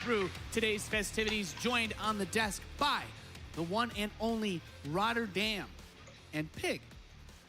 through today's festivities, joined on the desk by the one and only Rotterdam and Pig.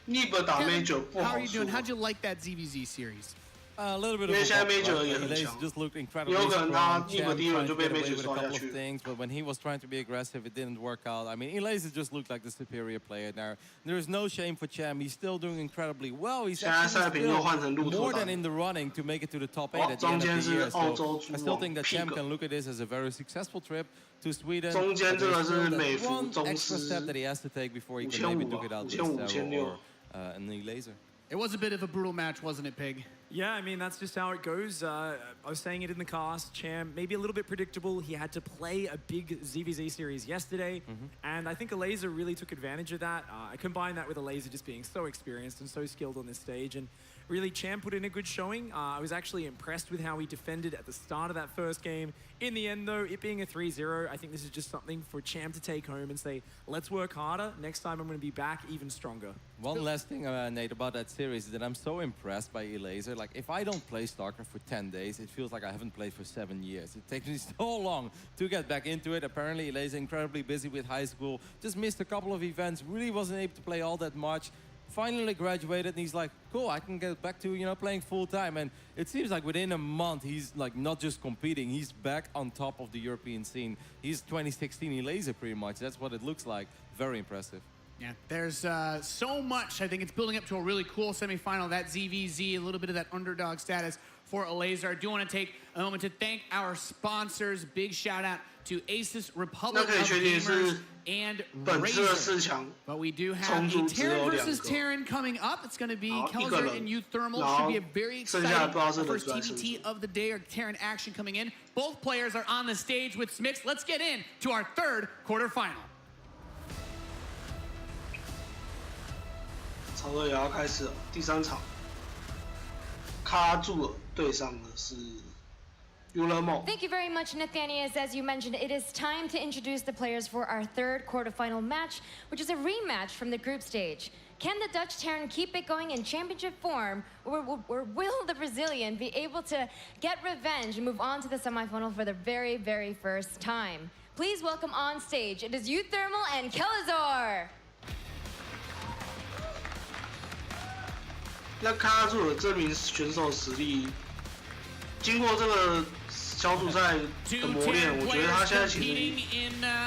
Nib 打 Major 不 How 好 are you 说 doing? How'd you like that ZVZ series? A little bit 因为 of 现在 a bop, Major right? 也很 Lays 强 just looked incredibly 有可能他 strong. Nib 第 Champ 一轮 tried 就 to 被 get away Major with a 刷下 couple of 去。 things, but when he was trying to be aggressive, it didn't work out. I mean, Elazer just looked like the superior player there. There's no shame for Champ. He's still doing incredibly well. He's 现在赛 actually 评又换成 still 路 more 透 than 党 in the running to make it to the top 8 哦 at the end 中 of 间 the year. 是澳 So 洲 I 猪 still 王 think that Pig Champ can look at this as a very successful trip to Sweden. 中间 But 这个 there's 是 still 美 that 孚 one 宗 extra 师 step that he has to take before he can 5500 maybe duke it out with 5500 Sarah or an Elazer. It was a bit of a brutal match, wasn't it, Pig? Yeah, I mean, that's just how it goes. I was saying it in the cast. Champ, maybe a little bit predictable. He had to play a big ZVZ series yesterday, and I think Elazer really took advantage of that. I combine that with Elazer just being so experienced and so skilled on this stage, and really Champ put in a good showing. I was actually impressed with how he defended at the start of that first game. In the end, though, it being a 3-0, I think this is just something for Champ to take home and say, let's work harder. Next time I'm going to be back even stronger. One last thing, Nate, about that series is that I'm so impressed by Elazer. Like, if I don't play StarCraft for 10 days, it feels like I haven't played for 7 years. It takes me so long to get back into it. Apparently, Elazer incredibly busy with high school. Just missed a couple of events. Really wasn't able to play all that much. Finally graduated, and he's like, cool, I can get back to, you know, playing full time. And it seems like within a month, he's like not just competing, he's back on top of the European scene. He's 2016 Elazer pretty much. That's what it looks like. Very impressive. Yeah, there's so much. I think it's building up to a really cool semifinal. That ZVZ, a little bit of that underdog status for Elazer. I do want to take a moment to thank our sponsors. Big shout out to Asus Republic of Gamers and 本次的 Razer. 4强 But we do have 冲 a 出只有 Terran 2 versus 个 Terran coming up. It's going to be 好， kelazhur 1个人 and uThermal. 然后 Should be a very 剩下的 exciting 不知道是 first 哪个是 TVT of the day or Terran action coming in. Both players are on the stage with Smix. Let's get in to our third quarterfinal. 差不多也要开始了，第3场，卡住了对上的是 uThermal。 Thank you very much, Nathanias. As you mentioned, it is time to introduce the players for our third quarterfinal match, which is a rematch from the group stage. Can the Dutch Terran keep it going in championship form, or will the Brazilian be able to get revenge and move on to the semifinal for the very, very first time? Please welcome on stage, it is uThermal and kelazhur. 那卡住了这名选手实力，经过这个小组赛的磨练，我觉得他现在其实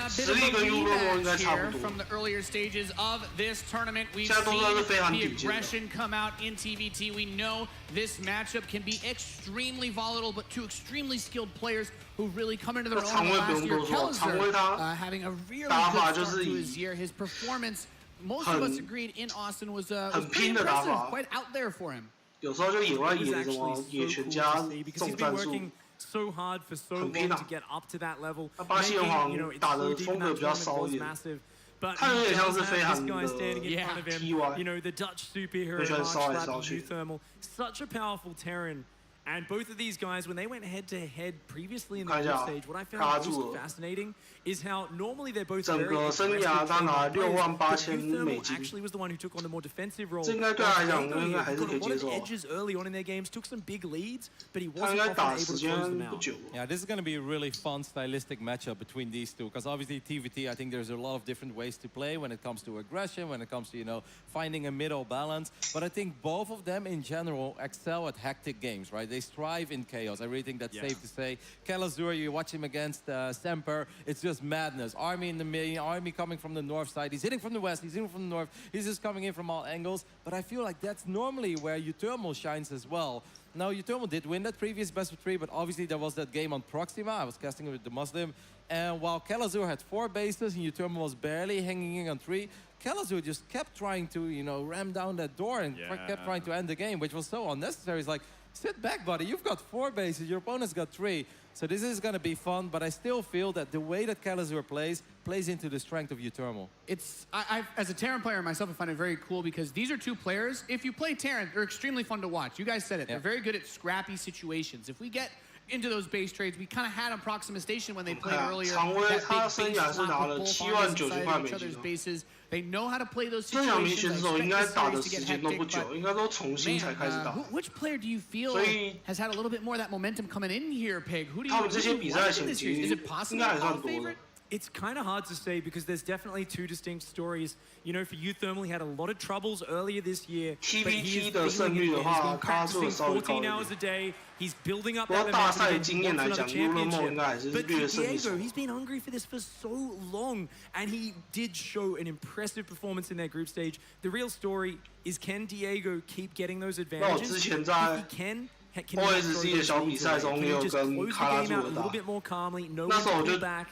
实力跟 uThermal 应该差不多。 From the earlier stages of this tournament, we've 现在都算是非常 seen 顶 the 尖的。 aggression come out in TVT. We know this matchup can be extremely volatile, but two extremely skilled players who really come into their own 长卫不 last 用 year. 多说，长卫 kelazhur 他 having a really 打法 good 就 start 是 to 以 his year. His performance, most of us agreed in Austin was 很 pretty 拼的打 impressive, 法， quite out there for him. 有时候就野外 It was 野什 actually 么 so 野 cool 拳 to 加 see 这 because 种 he's been 战术 working so hard for so 很拼 long 啊 to get up to that level. 那巴西人好 Making, 像 it's 打 so 的 deep 风 in 格 that 比较 tournament 骚 was 一点， massive. But 看有点像是 he does 飞 have 航 this 的 guy standing in front of him. TY You know, the Dutch superhero 很喜欢烧来 Mark 烧去。 uThermal. Such a powerful Terran. And both of these guys, when they went head-to-head previously in the 看一 group 下 stage, what I 卡 found 住 most 了 fascinating is how normally they're both 整 very 个生 aggressive 涯他拿 players, but 68000 美 uThermal 金， actually was the one who took on the more defensive role. 这应该对他来讲 While 应该还是 Diego 可以 got a 接 lot 受 of。edges early on in their games, took some big leads, but he 他 wasn't 应该 often 打 able 时 to 间 close them 不 out. 久。 Yeah, this is going to be a really fun stylistic matchup between these two because obviously TVT, I think there's a lot of different ways to play when it comes to aggression, when it comes to, you know, finding a middle balance. But I think both of them in general excel at hectic games, right? They strive in chaos. I really think that's safe to say. kelazhur, you watch him against Semper, it's just madness. Army in the middle, Army coming from the north side. He's hitting from the west, he's hitting from the north. He's just coming in from all angles. But I feel like that's normally where uThermal shines as well. Now, uThermal did win that previous best of 3, but obviously there was that game on Proxima. I was casting it with the Muslim. And while kelazhur had 4 bases and uThermal was barely hanging in on 3, kelazhur just kept trying to, you know, ram down that door and kept trying to end the game, which was so unnecessary. It's like, sit back, buddy. You've got 4 bases. Your opponent's got 3. So this is going to be fun, but I still feel that the way that kelazhur plays into the strength of uThermal. It's as a Terran player myself, I find it very cool because these are two players. If you play Terran, they're extremely fun to watch. You guys said it. They're very good at scrappy situations. If we get into those base trades, we kind of had on Proxima Station when they played earlier. 常威 that 他 big 生 base 涯是 swap 拿 with 了 both 7万 armies 90 inside 块 of 美 each 金 other's 哦， bases. They know how to play those 这两名 situations. 选 I 手 expect 应该 this 打 series 的 to 时 get 间都 hectic, 不久， but 应该都重新才 man, 开始打。 which player do you feel 所以 has had a little bit more of that momentum coming in here, Pig? Who do 他 you 们这些 like 比赛 in 前 this 期 series? Is it 应 possible 该 to 还 call 算 a 多的 favorite?。It's kind of hard to say because there's definitely two distinct stories. You know, for uThermal, he had a lot of troubles earlier this year. but he is TVT 的胜率的话， feeling it. He's been 他做 practicing 的稍微高 14 一 hours 点。 a day. He's building up 不 that 过大 momentum 赛 again. 经 He 验 wants 来 another 讲 ，uThermal 应 championship. 该还是 But 略胜一 Diego, 筹。 he's been hungry for this for so long, and he did show an impressive performance in their group stage. The real story is, can Diego keep getting those 那我 advantages? 之前 If 在 he can he OSC 的 throw 小 those 比 leads 赛 away? 中 Can 也 he 有 just 跟 close the 卡拉 game 祖 out 的 a 打 little bit more calmly? No 那 one 时候我 to 就 pull back.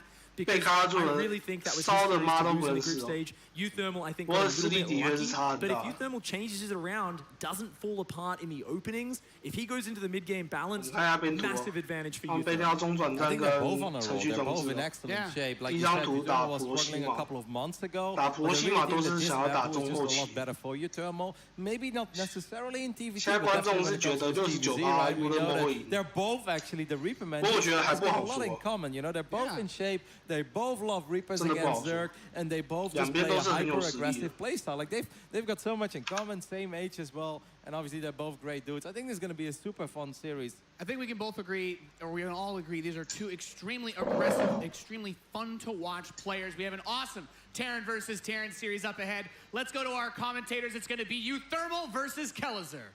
被 Because 卡拉祖 I 的 really think that was his 烧的 story 妈 to 都 lose 不 in 能 the group 使哦。 stage. uThermal, I think, 不 got 过 a 实 little 力 bit 的确是 lucky. 差很 But if 大。 uThermal changes it around, doesn't fall apart in the openings, if he goes into the mid-game balance, 你看一下边图哦 massive advantage for 他们被 uThermal. 掉中转 I 站 think they're both 跟 on a 程 roll. 序 They're 装 both 置 in 的。 excellent Yeah. shape. Like 一 you 张 said, 图 uThermal 打 was 普罗西 struggling a 马， couple of months ago. 打 But 普罗 I 西 really 马 think 都 that 是 this 想要打 map was 中 just 后 a 期 lot。better for uThermal. Maybe not necessarily in TVT, 现在 but 观众 definitely 是 when it 觉 comes 得 to 69% TVZ, right? We know uThermal 会 that 赢。 they're both actually the Reaper 不过我觉得 mentions. 还 It's 不 got 好 a lot 说 in common. You know, they're both Yeah. in shape. They both love Reapers 真的不好 against 说。 Zerg, and they both 两 just 边 play 都 a 是很有实力的。 hyper-aggressive playstyle. Like they've got so much in common, same age as well, and obviously they're both great dudes. I think this is going to be a super fun series. I think we can both agree, or we can all agree, these are two extremely aggressive, extremely fun to watch players. We have an awesome Terran versus Terran series up ahead. Let's go to our commentators. It's going to be uThermal versus kelazhur.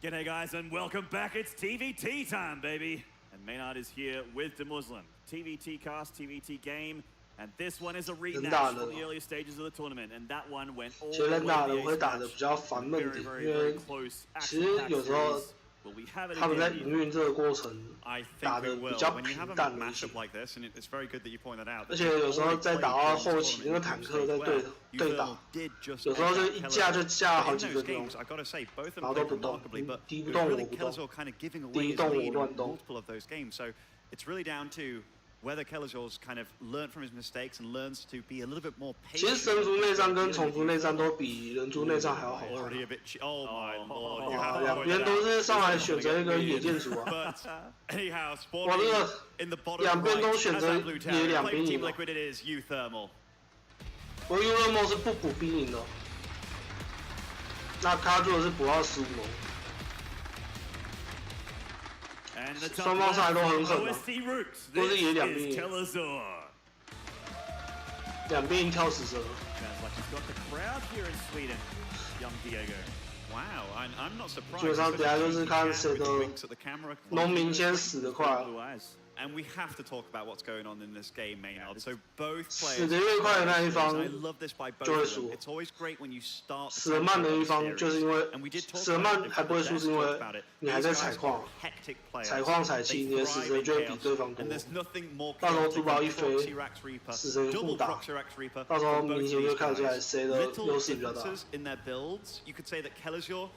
G'day guys and welcome back. It's TVT time, baby. And Maynard is here with the Muslim. TVT cast, TVT game. And this one is a rematch from the earlier stages of the tournament. And that one went all 其实 the 人打 way 的 to 会 the 打的 ace 比较 match. 烦闷 Very, 点， very, 因 very 为 close 其实 action-packed 有时候 series. Will we have it 他们在 again? 营运这个过程 I 打 think 的 we 比 will. 较 When you have 平 a 淡了一些 matchup，like this, and it's very good that you point that out. 而且有时候在打到后期，那个坦克在对打，有时候就一架就架好几个这种，然后都不动，敌不动我不动，敌动我乱动。 It's really down to whether kelazhur's kind of learned from his mistakes and learns to be a little bit more 其实 patient. 神族内战跟虫族内战都比人族内战还要好看。 Already a bit. Oh my lord! You 哇， have 两边都是上来选择一个野建筑啊。 But anyhow, 哇，这 spawning 个 in the bottom 两边 right 都选 as 择 our blue 野 tower. 两 Play 边 for 赢 Team 了。 Liquid, it is uThermal. 不过 uThermal 是不补兵营的，那他做的是补到15楼。 And the 双方上来都很狠啊， OSC Roots. 都是 This 野两 is 边赢， kelazhur. 两边赢跳死蛇。 Sounds like he's got the crowd here in Sweden. Young Diego. Wow, I'm not surprised. 基本上等下就是看谁 With 的 winks at the camera. 农民先死得快。 Blue eyes. And we have to talk about what's going on in this game, Maynard. So both 死 players. 得越快的那一方 I love this by both 就会 of them. 输。 It's always great when you start. 死得慢的一方 series. 就是因为 And we did talk 死得 about 慢 it 还不会输， before 是因 the 为 desk talked about it. 你还 These 在 guys 采 are 矿， hectic players. 采矿采 They 气，你的死 thrive 神 in 就会比 chaos. 对方多 And。there's nothing more 到时候 chaotic 珠宝 than 一飞， Proxy Rax Reaper, 死神互 double 打， Proxy Rax Reaper 到时候 from both 明 of 显就 these 看出来 guys. 谁的 Little 优势比较大。 differences in their builds. You could say that kelazhur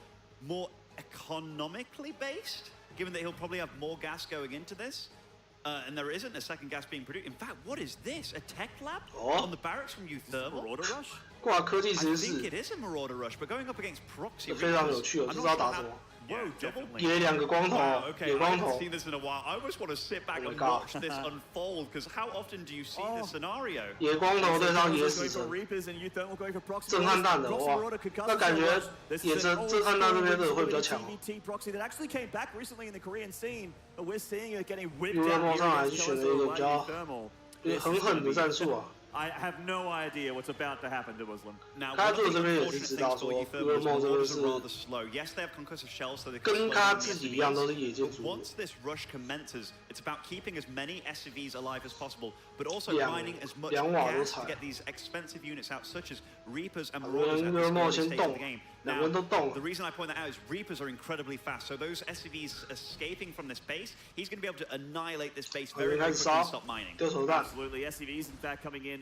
more economically based, given that he'll probably have more gas going into this. And there isn't a second gas being produced. In fact, what is this? A tech lab Oh. on the barracks from uThermal? Marauder Rush? 挂科技 I 实 think 是 it is a Marauder Rush, but going up against Proxy 非常 Reapers, 有趣哦， I'm 不 not 知道 sure 打 how- 什么。 Whoa, definitely. 野两个光头 Wow, okay, 野 I 光 haven't 头 seen this in a while. I almost want to sit back Oh my and God. watch this unfold, because how often do you see this scenario? 野光头对上野死 Going for 神， Reapers and uThermal going for Proxy. 震撼弹的 Proxy 哇 Marauder could cut 那感觉 himself. This 野 is 震 an 震撼弹这边的会比较 old 强。 TVT Proxy that actually came back recently in the Korean scene, but we're seeing it getting whipped uThermal out 上来 here 就 against 选了一个 kelazhur 比 by 较 uThermal. 很狠的战术啊。 I have no idea what's about to happen to Muslim. Now, 他 one of 做 the 这边也是 unfortunate 知 things 道 for 说 uThermal is the uThermal 这边 Marauders are 是 rather slow. Yes, they have concussive shells, so they can 跟 slow 他 down the 自己一样都是野建 SCVs. 筑， Once this rush commences, it's about keeping as many SCVs alive as possible, but also 两 mining as much 两瓦都 gas 踩 to get these expensive units out, such as Reapers and 两 Marauders 边 at this uThermal early 先 stage 动 of the game. 两 Now, 边都动 the 了。 reason I point that out is Reapers are incredibly fast, so those SCVs escaping from this base, he's going to be able to annihilate this base 这 very, 边 very 开始 quickly 烧 and stop mining. 丢手弹， Absolutely, SCVs in fact coming in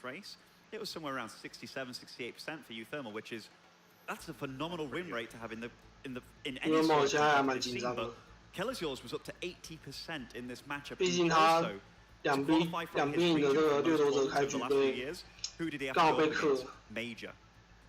last race, it was somewhere around 67, 68% for uThermal, which is that's a phenomenal win rate to have in any uThermal sort of 现在还蛮 competitive 紧 scene. 张的 But kelazhur's was up to 80% in this matchup. 毕竟他两边的这个掠夺者开局被刚好被克， Major.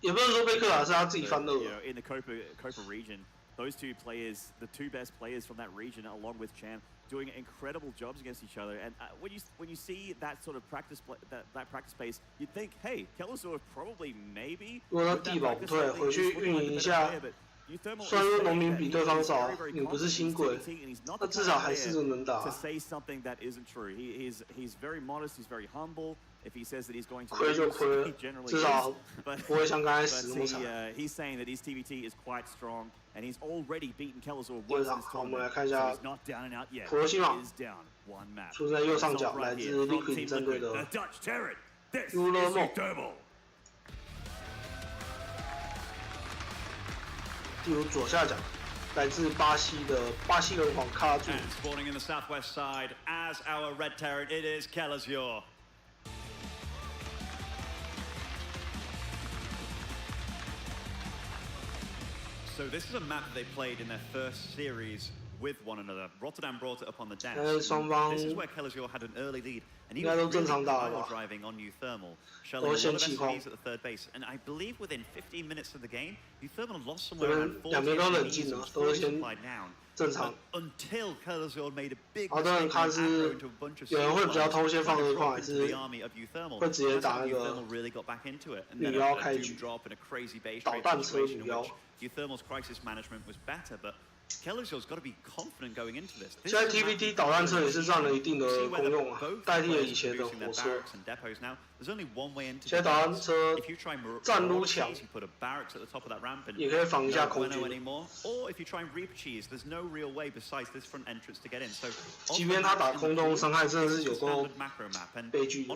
也不是说被克啊，是他自己犯恶。In the Copa region, those two players, the two best players from that region, along with Chan, doing incredible jobs against each other. And when you see that sort of practice that practice pace, you'd think, hey, kelazhur probably maybe. 如果他地保不退，回去运营一下。 虽然说农民比对方少，你不是新贵，那至少还是能打。亏就亏，至少不会像刚开始那么惨。队长，好，我们来看一下普罗西玛，出在右上角，来自 Liquid 战队的 uThermal。 第五左下角，来自巴西人皇卡祖。Spawning in the southwest side as our red Terran, it is kelazhur. So this is a map that they played in their first series with one another. Rotterdam brought it up on the desk. This is where kelazhur had an early lead, and he was really pile driving on uThermal, shelling a lot of SCVs at the third base. And I believe within 15 minutes of the game, uThermal lost somewhere around 40 SCVs and was supplied down. Until kelazhur made a big mistake into a bunch of the army of uThermal. That's how uThermal really got back into it. And then a doom drop and a crazy base trade situation in which uThermal's crisis management was better, but kelazhur's got to be confident going into this. 现在 TVT 导弹车也是占了一定的功用啊，代替了以前的火车。现在导弹车站撸强，也可以防一下空军。即便他打空中伤害真的是有够悲剧的。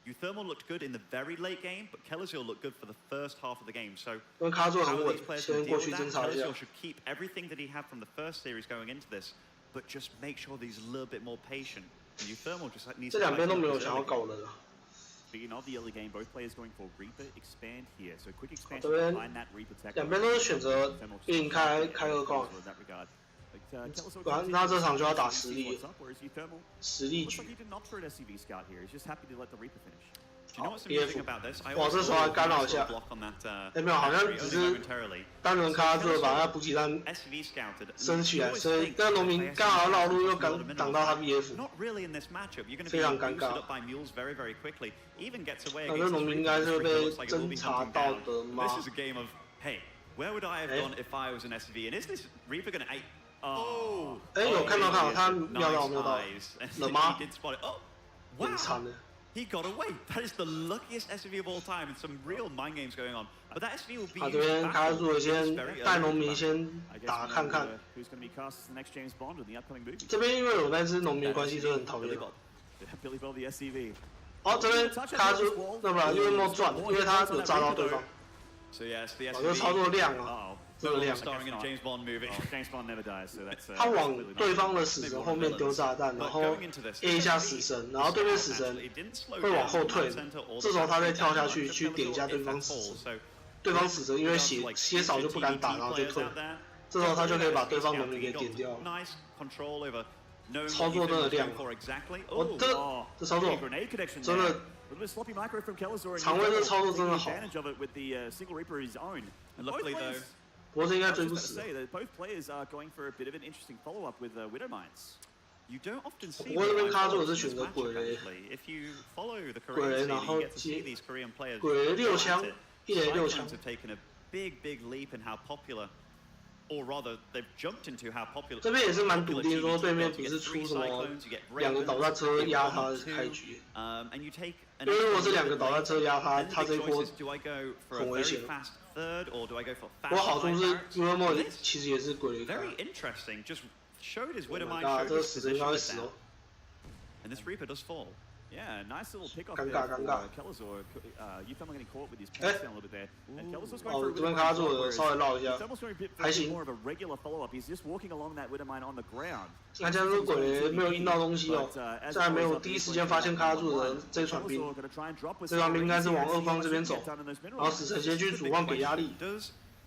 uThermal looked good in the very late game, but kelazhur looked good for the first half of the game. So, 因为卡座很稳， players 先 can 过 deal 去 with 侦 that. 查一下。 kelazhur should keep everything that he had from the first series going into this, but just make sure that he's a little bit more patient. And uThermal just needs 这 to 两边都没有想要搞人啊。 Speaking of the early game, both players going for Reaper expand here. So quick 这 expansion 边 behind that Reaper tech. 两边都是选择硬开二矿，那这场就要打实力，实力局。 好，憋住。哇，这时候还干扰一下，哎没有，好像只是单人卡着把他补给站升起来，所以那农民刚好绕路又挡到他 BF， 非常尴尬。那这农民应该是被侦查到的吗？哎，有看到他瞄到了吗？很惨的。 He got away. That is the luckiest SCV of all time, and some real mind games going on. But that SCV will be. 这边卡住先带农民先打看看。这边因为有那只农民关系就很讨厌。哦，这边卡住，那不然因为没转，因为他有扎到对方。哦，这操作量啊。 这个量，他往对方的死神后面丢炸弹，然后 A 一下死神，然后对面死神会往后退，这时候他再跳下去点一下对方死神，对方死神因为血少就不敢打，然后就退，这时候他就可以把对方农民给点掉了。操作真的亮，我这操作真的。 长卫这操作真的好。 不过这应该追不死。不过这边卡住的是选择鬼雷，鬼雷然后接鬼雷6枪，1雷6枪。 这边也是蛮笃定说对面不是出什么2个导弹车压他的开局，因为如果是2个导弹车压他，他这一波很危险。不过好处是 uThermal 其实也是鬼雷开。啊，这个死神应该会死哦。 Yeah, nice little pick off 尴尬尴尬。kelazhur, uThermal getting caught with his pace down a little bit there. And kelazhur's going for 这边卡住了，稍微绕一下， 还行。 more of a regular follow-up. He's just walking along that Widowmine on the ground. 那这样是鬼雷没有印到东西哦，在没有第一时间发现卡住的这船兵，这船兵应该是往2方这边走，然后死神先去主望给压力。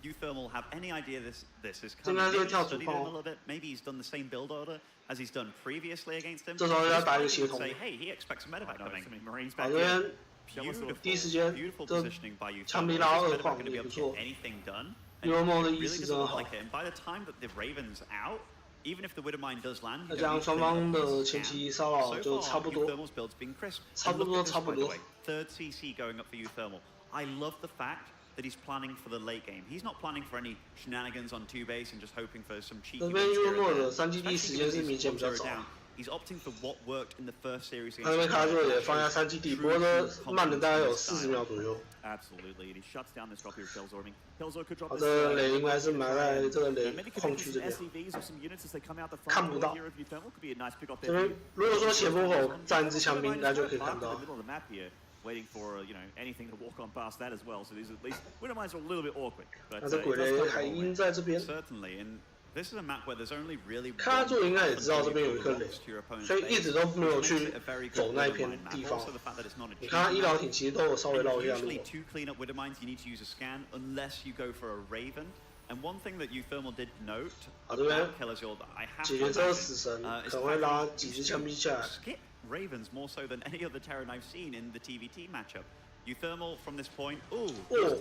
uThermal have any idea this is 这应 coming? 该是 Maybe 跳 he's 主 studied 炮 him a little bit. Maybe he's done the same build order as he's done previously against him. 这时候要打一个 Just 协同。 say, hey, he expects a medevac No, coming. so many Marines 好， back 这 here. 边第一时间 Beautiful 这 positioning by uThermal. 枪 Is 兵 this 拉2 medevac 矿 going to be 也 able 不 to 错 get anything done? uThermal 的意 Really 识 doesn't 真的 look 好 like。it. And by the time that the Raven's out, even if the Widowmine does land, 那 you 这 don't 样 need to 双 clean up 方 the 的 scan. 前期骚扰 So 就 far, 差不多， uThermal's build's been crisp. 差 And 不 look 多 at this, 差不 by the 多 way. Third CC going up for uThermal. I love the fact that he's planning for the late game. He's not planning for any shenanigans on 2 base and just hoping for some cheeky 这边 wins here and uThermal 的 there. 3GD 时间是明显比较 Especially 早。 down. He's opting for what worked in the first series 他那边 against 卡 Australia. 住也放下3GD，不过这慢了大概有40秒左右。 Absolutely, and he shuts down this drop here of kelazhur. I mean, kelazhur could drop 好， this. 这个雷应该是埋在这个雷 Many 矿区 connections 这 and 边。 SCVs or some units as they come out the 看 front 不 door 到 here of uThermal could be a nice pick off 这 there. 边如果说前锋口站一支枪兵，应该就可以看 Parked in 到 the。middle of the map here, waiting for anything to walk on past that as well. So these at least Widowmines are a little bit awkward. But 那这 it 鬼 does 雷 take a 海 moment. 鹰在这边， Certainly, and this is a map where there's only really 看他 one 做应该也 path 知道这 until 边 you 有一颗 put 雷 rocks to your opponent's 所以一 base, 直都没有 which 去 makes it a very good 走那 Widowmine 片 map. 地方 Also the fact that it's not a 你看他 cheese 医疗 map. 艇其实都有稍微 And 绕一下路 usually to clean up Widowmines, you need to use a scan unless you go for a Raven. And one thing that uThermal did note 好，这边 about kelazhur that I have 解 to 决这个 imagine, 死神， is 可 the 能会 fact 拉 that 几 he 支 used 枪 to 兵下来。 skip Ravens more so than any other Terran I've seen in the TVT matchup. uThermal from this point, Oh.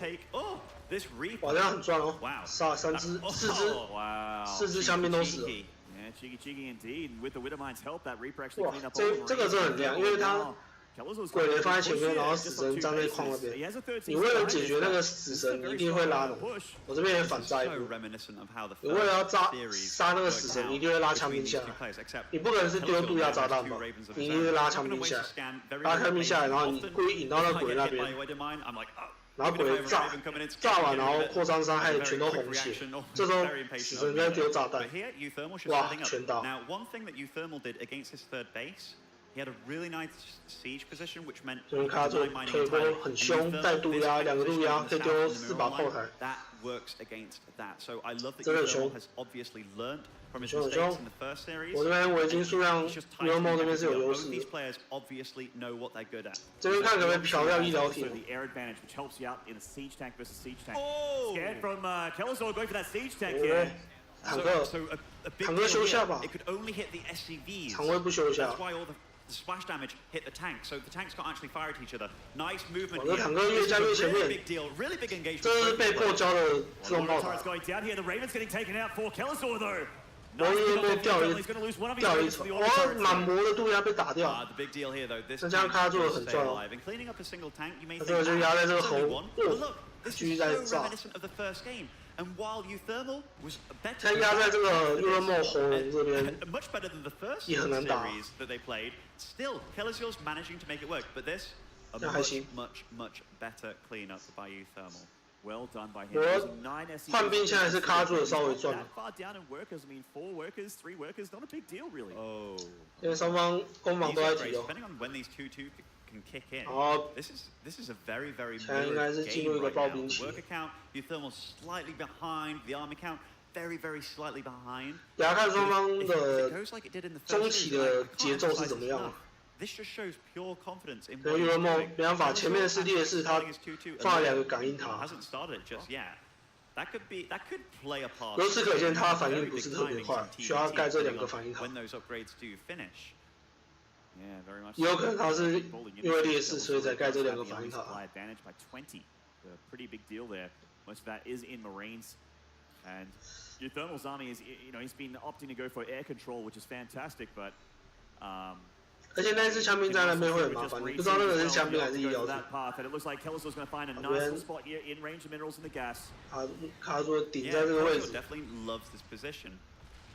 take, this Reaper. 哇，这样很赚哦 Wow. 杀4只 Wow. 4只枪兵都死了。 Cheeky. Yeah, cheeky indeed. And with the Widowmine's help, that Reaper actually 哇 cleaned up 这 all the 这个 Marines. 真的很亮，因为他 kelazhur's 鬼雷 got 放在 a 前 push 面， here, 然后 just 死 on 神 two 站在矿那 bases. He 边 has a third。你 CC 为了 behind 解 his 决那 back. 个死 This is a 神，你 very 一定会 strong 拉的。 push. 我这边也反炸一 So 步。 reminiscent of how the 你为了要 first 杀 series 杀那个死 worked 神， out 你一定会拉 between 枪兵 these 下 two 来。 players, except 你不可能是丢渡鸦炸弹吧？你一定是拉枪兵下来，拉枪兵下来，然后你故意引到那鬼那边，然后鬼炸完，然后扩张伤害全都红血，这时候死神在丢炸弹，哇，全打。 Now, one thing that uThermal did against his third base, he had a really nice siege position, which meant 这边卡住推波很凶，带渡鸦2个渡鸦，可以丢4把炮台。 That works against that. So I love that 真的很凶 uThermal has obviously learned from his 很 mistakes 凶 in the first series. 我这边围巾数量 He's just uThermal 这边是有优 Both 势 these 的。 players obviously know what they're good at. 这边看可不可以漂亮医疗 Also 艇？ the air advantage, which helps you out in a siege tank versus siege tank. Oh! Scared from kelazhur going for that siege tank 哦 here. 坦克 So a big 坦克 deal 修 here. 下吧 It could only hit the SCVs. 常规不修一下 That's。why all the splash damage hit the tank. So the tanks can't actually fire at each other. Nice movement 我的 here. 坦克越 This 加 is 越 a 前 really 面 big deal. Really big engagement. 这是被迫交的自动 One 炮 of the 台 turrets。going down here. The Raven's getting taken out for kelazhur though. 魔 Nice 一 pick 被 off 掉 there. 一 He's going to lose one of his 掉一 Ravens 层， to the 哇， auto 满 turret. 魔的渡鸦被打掉。 The big deal here, though, this 那这样 tank 他做得 does 很 stay 赚哦 alive. And cleaning up a single tank, you may 他 think 这个就压在这个 it's 喉 only one. But 部 look, this 继续 is 在 so 炸。 reminiscent of the first game. And while uThermal was better, 现在压在这个 uThermal 喉咙这边， much better than the first 也很难打。 series that they played, still kelazhur's managing to make it work. But this, a 这还行。 much better cleanup by uThermal. Well done by him. 我 Using 9 SCVs. 换兵现在是卡住的稍微赚 That 了， far down in workers, I mean 4 workers, 3 workers, not a big deal really. Oh. 因为双方攻防 These 都在 upgrades, 提哦。 depending on when these 2-2 can kick in. 然后 This is a very 现在应 mirrored 该是进 game 入一个 right 暴 now. 兵 The 期。 worker count, uThermal slightly behind, the army count very slightly behind. 也要看双方 If 的 it goes like it did in the 中 first 期 series, 的 I can't 节奏是 emphasize 怎么 this 样 enough. This just shows pure confidence in 跟 what he's uThermal doing. 没办法，前面的世界是他 Kelazhur is 2-2, 放了 and 2个感应塔， hasn't started it just yet. That could play a part. 由此可见他的反 Very 应不 big 是特别 timings 快 in，需要盖这 TVT 2个反应塔 when。those upgrades do finish. Yeah, very much. 也有可能他是因为劣势，所以才盖这2个反应塔。 Supply advantage by 20. A pretty big deal there. Most of that is in Marines. And uThermal's army is, he's been opting to go for air control, which is fantastic, but 而且那一支枪兵在那边会很麻烦，你不知道那个是枪兵还是医疗艇。 that path, and it looks like kelazhur's going to find a nice little spot here in range of minerals in the gas. 卡住顶 Yeah, 在这个位 Kelazhur 置， definitely loves this position,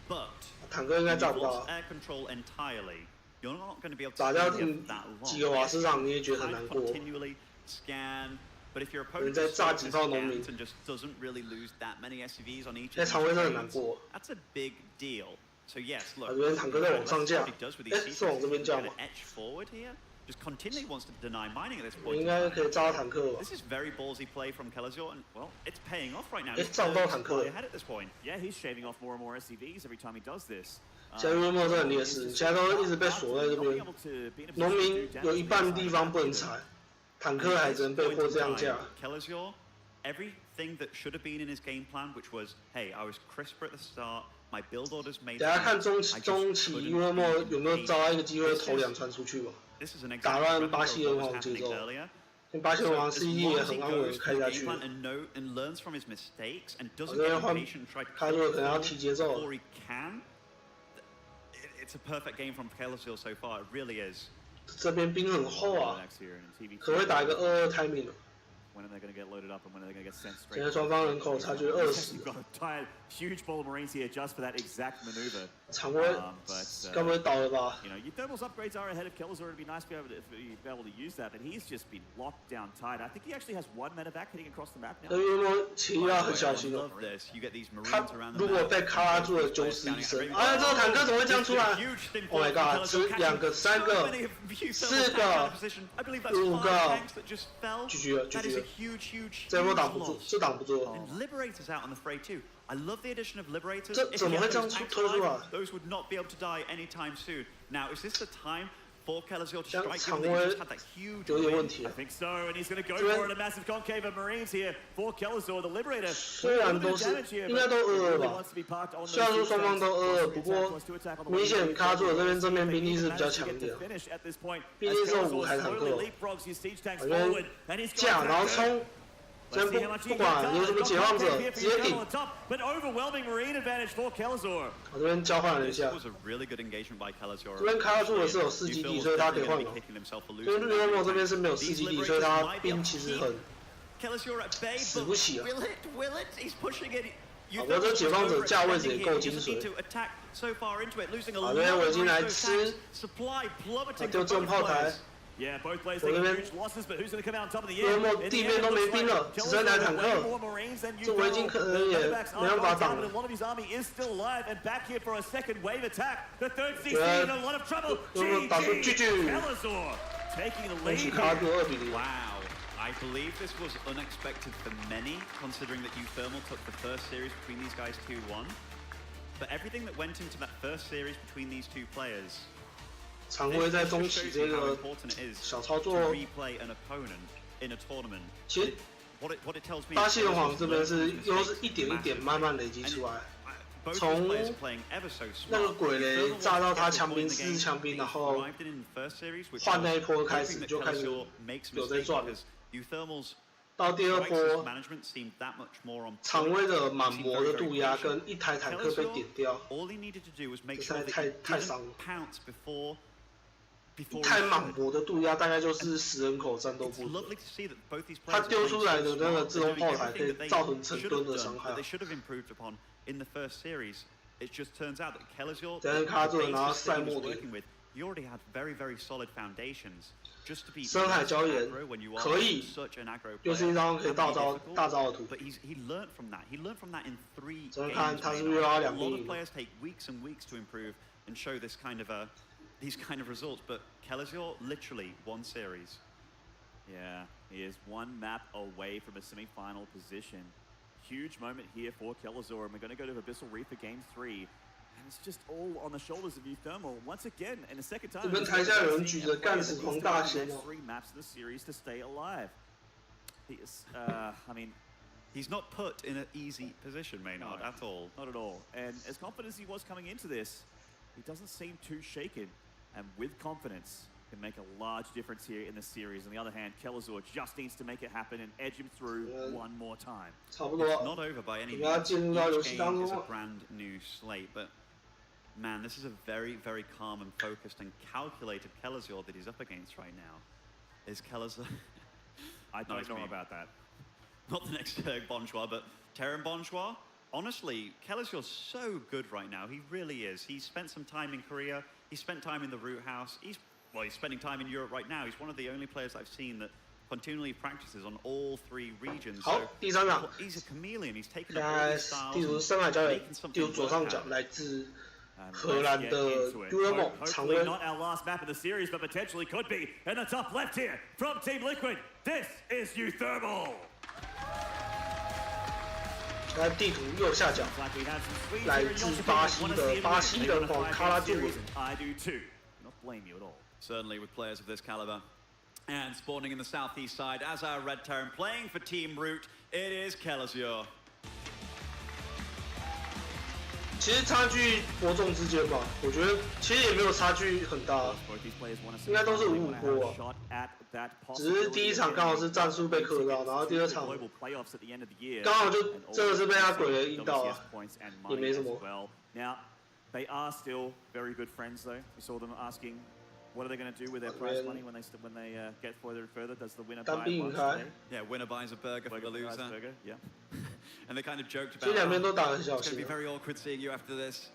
but 坦克应该 when 炸 you've 不到 lost。air control entirely, you're not going to be able to 打掉 stay there for that 几个 long. 瓦斯场，你也觉得很 Kind 难 of 过。 continually scan, but if your 有人 opponent 在 just 炸 focuses 几炮农民 scans and just doesn't really lose that many SCVs on each 在 of 常规 these 真的很难 trades, 过。 that's a big deal. So yes, 啊 look, 这边坦克在往上架 what he does with 哎 these 是往这边 sequences, 架 he's 吗 gonna etch forward here, just continually wants to deny mining at this 我 point. 应该可以炸到坦克吧 This？is very ballsy play from kelazhur, and well, it's paying off right now. 哎 He's 炸不到 third 坦克 supply ahead at this point. Yeah, he's shaving off more and more SCVs every time he does this. 现在uThermal真的很劣势，你现在都一直被锁在这边，农民有一半地方不能踩，坦克还只能被迫这样架。 kelazhur everything that should have been in his game plan, which was, hey, I was crisper at the start, my build orders made 等下看中期 uThermal 有没有找到一个机会投2传出去吧，打乱巴西人王节奏。因为巴西人王CED也很安稳开下去。我这边换开路可能要提节奏。It's a perfect game from kelazhur so far. It really is. 这边兵很厚啊，可能会打一个2-2 timing 了。 When are they going to get loaded up and when are they going to get sent straight? 现在双方人口差距20。Got a tired, huge ball of Marines here just for that exact maneuver. 常规该不会倒了吧 You know, uThermal's upgrades are ahead of kelazhur. It'd be nice to be able to use that, but he's just been locked down tight. I think he actually has 1 medevac hitting across the map now. 那uThermal 其实要很小心哦。他如果被卡拉住了91声，啊，这个坦克怎么会这样出来 ？Oh my god！ 这2个、3个、4个、5个 ，GG 了 ，GG 了。 这波挡不住，这挡不住。Liberators out on the fray too. I love the addition of Liberators. 这怎么会这样推出来 ？Those would not be able to die anytime soon. Now, is this the time for kelazhur to strike? 常规有点问题 I think so, and he's going to go for it. A massive concave of Marines here for kelazhur. The Liberator. 虽然都是应该都2-2吧，虽然说双方都2-2，不过明显卡住了这边兵力是比较强一点，毕竟是5台坦克，反正架然后冲。 真不管有什么解放者，直接顶。我这边交换了一下，这边卡住的是有4基地，所以他可以换了。因为uThermal这边是没有4基地，所以他兵其实很死不起啊。好，不过这解放者架位置也够精髓。好，这边我已经来吃，丢重炮台。 Yeah, both players taking huge losses, but who's going to come out on top of the end? 地面都没兵了，只剩台坦克。这围巾可能也没办法挡了。A lot of his army is still alive and back here for a second wave attack. The third CC in a lot of trouble. kelazhur taking the lead. Wow. I believe this was unexpected for many, considering that uThermal took the first series between these guys 2-1. But everything that went into that first series between these 2 players. 常规在中期这个小操作，其实巴西人皇这边是又是一点一点慢慢累积出来，从那个鬼雷炸到他枪兵4枪兵，然后换那一波开始就开始有在赚了。到第2波，常规的满模的渡鸦跟1台坦克被点掉，这实在太伤了。 1台满模的渡鸦大概就是10人口战斗部队，他丢出来的那个自动炮台可以造成成吨的伤害。这样卡住了，然后赛末点。深海礁岩可以，又是一张可以大招的图。这样看他是不是要2比0？ These kind of results, but kelazhur literally 1 series. Yeah, he is 1 map away from a semi-final position. Huge moment here for kelazhur, and we're going to go to Abyssal Reef for Game 3. And it's just all on the shoulders of uThermal once again, and the second time. 这边台下有人举着干死黄大仙哦。 3 maps of the series to stay alive. He is, I mean. He's not put in an easy position, Maynard, at all. Not at all. And as confident as he was coming into this, he doesn't seem too shaken. And with confidence, can make a large difference here in the series. On the other hand, kelazhur just needs to make it happen and edge him through 1 more time. It's not over by any means. Each game is a brand new slate, but man, this is a very, very calm and focused and calculated kelazhur that he's up against right now. Is kelazhur? I don't know about that. Not the next Bonjour, but Terran Bonjour. Honestly, kelazhur's so good right now. He really is. He's spent some time in Korea. He spent time in the Root House. He's spending time in Europe right now. He's one of the only players I've seen that continually practices on all 3 regions. 好，第3场。 He's a chameleon. He's taken 现在地图深海礁岩，地图左上角来自荷兰的 uThermal 常规。 Not our last map of the series, but potentially could be. In the top left here from Team Liquid, this is uThermal. 在地图右下角，来自巴西的巴西人皇卡拉杜。 Certainly with players of this caliber. And spawning in the southeast side as our Red Terran playing for Team Root. It is kelazhur. 其实差距伯仲之间吧，我觉得其实也没有差距很大，应该都是5-5波啊。只是第一场刚好是战术被克到，然后第二场刚好就真的是被他鬼雷阴到啊，也没什么。Now they are still very good friends though. We saw them asking what are they going to do with their prize money when they get further and further. Does the winner buy one today? Yeah, winner buys a burger for the loser. Burger, yeah. And they kind of joked 其实 about 两边都打得很小 it's going to 心 be。very awkward seeing you after this.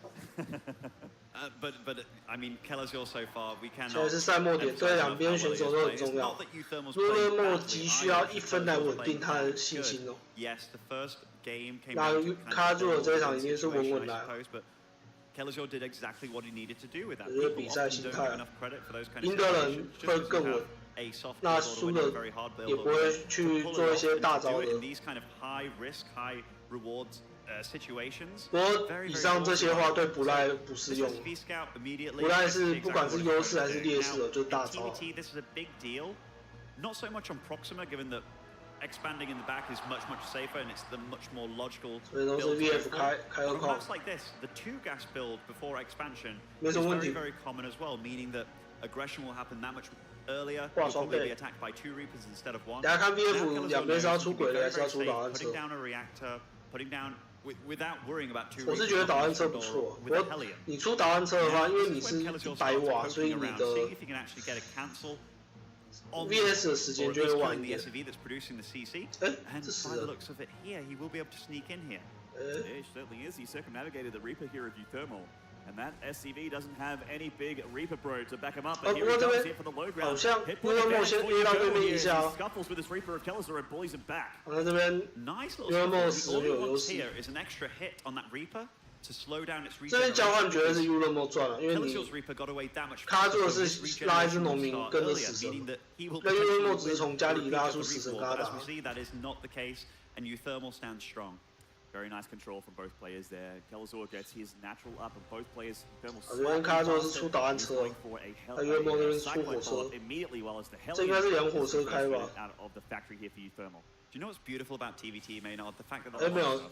But I mean, kelazhur so far, we 现在 cannot. 是赛末点，对两边选手都很重要。 Not that uThermal's 如果 played 莫 badly, 急需要1分来稳定他的信心哦。 Yes, the first game came 那 down to 卡住 kind 了 of 这一场已经是稳 situation, 稳 I 来， suppose, but kelazhur did exactly what he needed to do with that. 这是 People 比赛 often 心 don't 态 give enough credit for those kind 赢 of 的人 situations. 会 Just 更 because you 稳 have，a soft 那 build or 输 win 的 a very hard build 也 or 不会 win, 去 to pull 做 it 一些 off 大 and to 招 do it 的 in。these kind of high risk, high reward situations. 不过以上这些话对不赖不适 This 用 is。V Scout immediately. 不赖是 Exactly 不管是 what 优 it's 势还是 doing. 劣势 Now, 的，就是大 in 招。 TVT, this is a big deal. Not so much on Proxima, given that expanding in the back is much safer and it's the much more logical 所以都是 build to go VF for. 开 But 2 on 矿 maps，like this, the 2 gas build before expansion 没 is 什么问 very 题。 very common as well, meaning that aggression will happen that much earlier. 挂 You'll 双 probably 倍 be attacked by 2 Reapers instead of 1. 大家看 Now VF kelazhur 两边是要 knows 出 he can be 鬼雷 very, 还是要 very 出导 safe, 弹 putting 车？ down a reactor, putting down without worrying about 2我是 Reapers 觉得导弹车 or 不错， with a 我 Hellion. 你出导弹车的话，因为 Now, 你 this 是 is when kelazhur 100 starts 瓦，所以 poking 你 around, 的 seeing if he can actually get a cancel on VS 的时 or 间 at 就 least 会晚 killing 一 the 点。 SCV that's producing the CC. 哎， And 这死 by the 了。 looks of it here, he will be able to sneak in here. 哎， Yeah, it certainly is. He circumnavigated the Reaper here of uThermal. And that SCV doesn't have any big Reaper bro to back him up. But 不 here 过 he 这 comes 边 in for the low 好 ground. 像 Hit 因 point 为莫 advantage 先 for 约到对 uThermal 面 here 一 as 下 he 哦， scuffles with this Reaper of kelazhur and bullies him back. 好像这边 Nice little 因为莫 scuffle. 死 All 就 he 有优 wants 势。 here is an extra hit on that Reaper to slow down its 这边交换 regeneration. 绝对是 uThermal 赚了，因为你 kelazhur's Reaper got away that much 卡 faster, 住的 so 是 his 拉一只 regeneration 农 will 民 start 跟着 earlier, 死神 meaning，that he will 那 potentially uThermal 只是 win 从家里 the 拉 repeat 出 of 死 the 神 recall. 跟他 But 打 as we。see, that is not the case, and uThermal stands strong. Very nice control from both players there. kelazhur gets his natural up, and both players thermal 这边卡住的是出导弹 He's 车 going，for a hell 他约莫这边出 cyclone 火车 follow-up，immediately, while as the 这应该是 Hellion 两火车开吧？ out of the factory here for uThermal. Do you know what's beautiful about TVT, Maynard? The fact that 哎，没有，